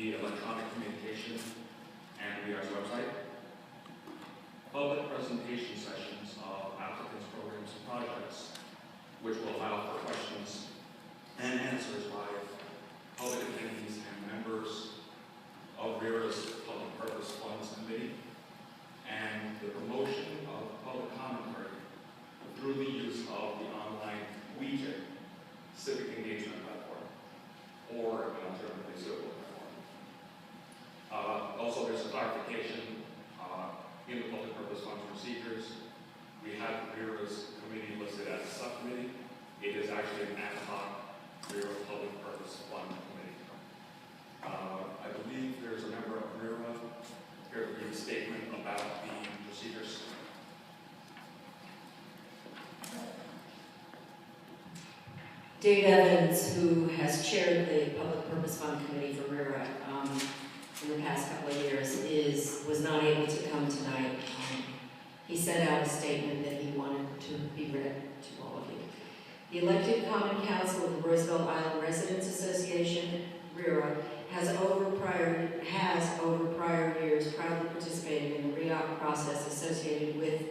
the electronic communication and REA's website, public presentation sessions of applicants, programs, and projects, which will allow for questions and answers by public attendees and members of REA's Public Purpose Funds Committee, and the promotion of public commentary through the use of the online WeChat civic engagement platform, or an alternatively suitable platform. Also, there's a clarification in the Public Purpose Funds procedures. We have REA's committee listed as a subcommittee. It is actually an ad hoc RERA Public Purpose Fund Committee. I believe there's a member of RERA here to read a statement about the procedures. Dave Evans, who has chaired the Public Purpose Fund Committee for RERA in the past couple of years, was not able to come tonight. He sent out a statement that he wanted to be read to all of you. The elected Common Council of the Roosevelt Island Residents Association, RERA, has over prior years proudly participated in the REOC process associated with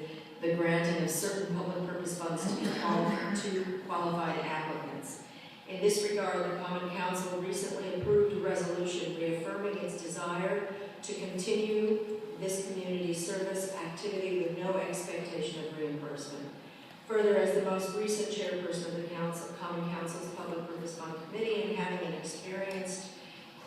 the granting of certain public purpose funds to qualified applicants. In this regard, the Common Council recently approved a resolution reaffirming its desire to continue this community service activity with no expectation of reimbursement. Further, as the most recent chairperson of the Common Council's Public Purpose Fund Committee, and having an experienced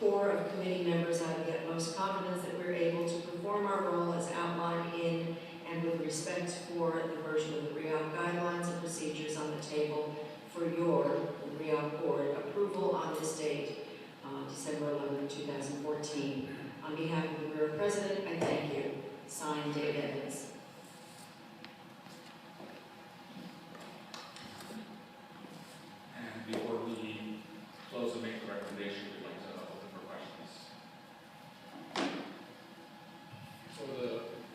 core of committee members, I have the utmost confidence that we're able to perform our role as outlined in and with respect for the version of the REOC guidelines and procedures on the table for your REOC board approval on this date, December 11, 2014. On behalf of the RERA President, I thank you. Signed, Dave Evans. And before we close and make the recommendation, we'd like to open for questions.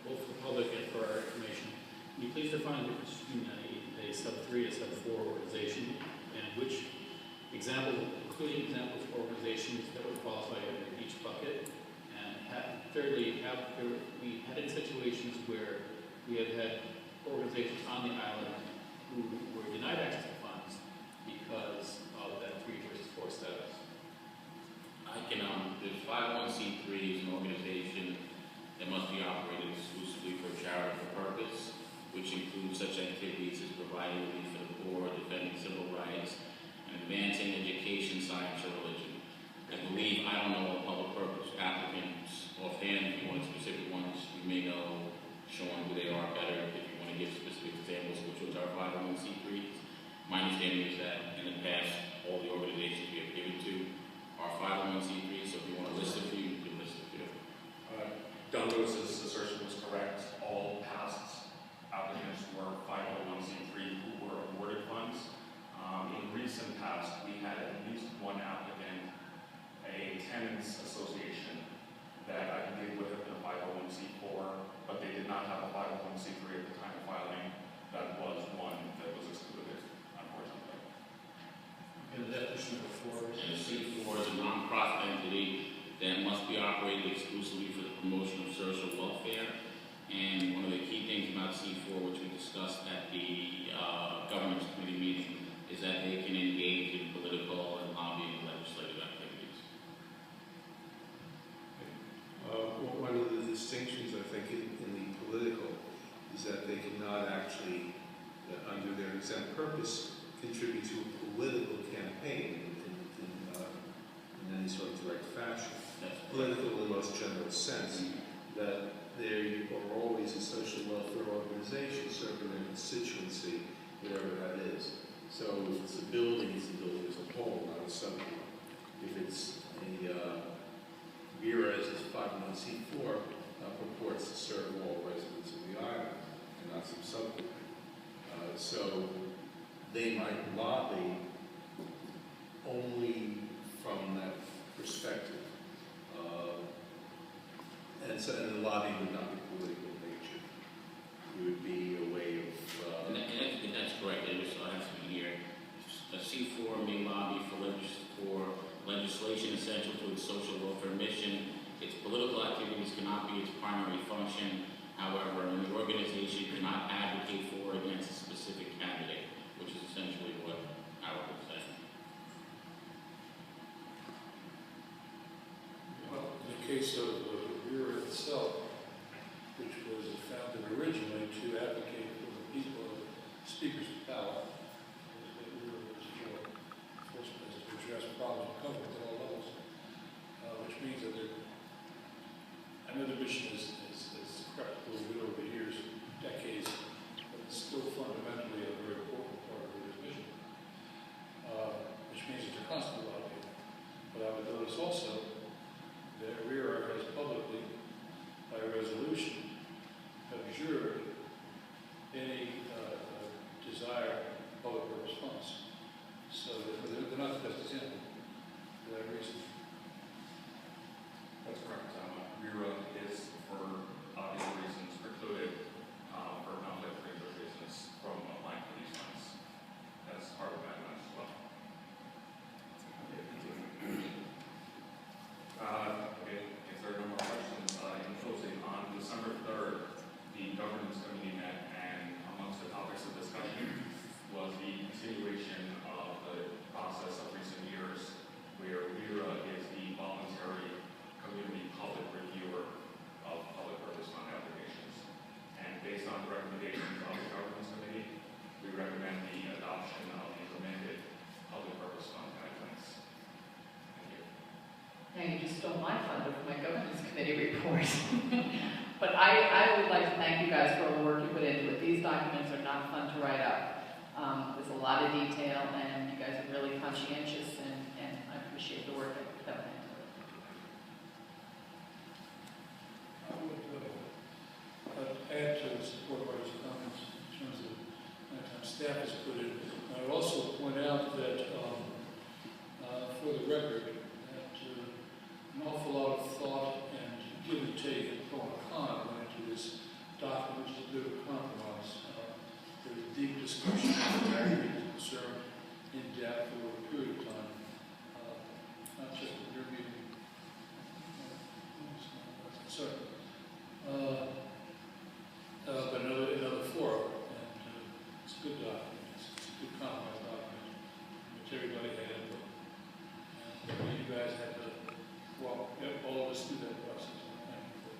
Both for the public and for our information, can you please define the difference between a sub-3 and sub-4 organization, and which including examples of organizations that would qualify under each bucket? And thirdly, have we had in situations where we have had organizations on the island who were denied access to funds because of that 3 versus 4 status? I can, the 501c3 is an organization that must be operated exclusively for charitable purpose, which includes such activities as providing relief for the poor, defending civil rights, and advancing education, science, or religion. I believe, I don't know what public purpose applicants offhand. If you want specific ones, you may know, showing who they are better if you want to give specific examples, which was our 501c3s. My understanding is that in the past, all the organizations we have given to are 501c3s, so if you want to list a few, you can list a few. Don Lewis's assertion was correct. All past applicants were 501c3 who were awarded funds. In recent past, we had at least one applicant, a tenants association, that I believe would have been a 501c4, but they did not have a 501c3 at the time of filing. That was one that was excluded, unfortunately. And the definition of 4 And the C4 is a nonprofit entity that must be operated exclusively for the promotion of social welfare. And one of the key things about C4, which we discussed at the governance committee meeting, is that they can engage in political and lobbying and legislative activities. One of the distinctions, I think, in the political is that they cannot actually, under their exempt purpose, contribute to a political campaign in any sort of direct fashion. Political in the most general sense, that they are always a social welfare organization serving their constituency, whatever that is. So it's a building as a whole, not a subgroup. If it's a RERA as a 501c4, purports to serve all residents of the island and not some subgroup. So they might lobby only from that perspective. And the lobby would not be political in nature. It would be a way of... And that's correct. It was here. A C4 may lobby for legislation, etc., essential to its social welfare mission. Its political activities cannot be its primary function. However, the organization cannot advocate for or against a specific candidate, which is essentially what Howard was saying. Well, in the case of Bureau itself, which was founded originally to advocate for the people of speakers of power, the Bureau was for first place to address problems of government at all levels, which means that I know the mission is crept a little bit over the years, decades, but it's still fundamentally a very important part of the mission, which means it's a constant lobbying. But I would notice also that RERA has publicly, by resolution, abjured any desire for public response. So they're not the best example for that reason. That's correct. RERA is, for obvious reasons, precluded for conflict of interest reasons from applying for these funds. That's part of the guidelines as well. Okay, if there are no more questions, in closing, on December 3rd, the governance committee met, and amongst the topics of discussion was the continuation of the process of recent years, where RERA is the voluntary community public reviewer of public purpose fund applications. And based on the recommendations of the governance committee, we recommend the adoption of the amended public purpose fund guidelines. Thank you. Now, you just stole my thunder from my governance committee report. But I would like to thank you guys for all the work you put into it. These documents are not fun to write up. There's a lot of detail, and you guys are really conscientious, and I appreciate the work that went into it. I would add to the support by his comments in terms of the time staff has put in. I would also point out that, for the record, that an awful lot of thought and give and take and pro and con went into this document, which is a bit of a compromise. There's a deep discussion of very concerned in depth over a period of time, not just at your meeting. Sorry. But another forum, and it's a good document. It's a good compromise document, which everybody had input. And you guys had to walk all of us through that process. Thank you for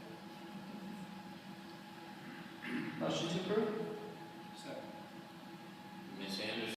that. Motion to approve?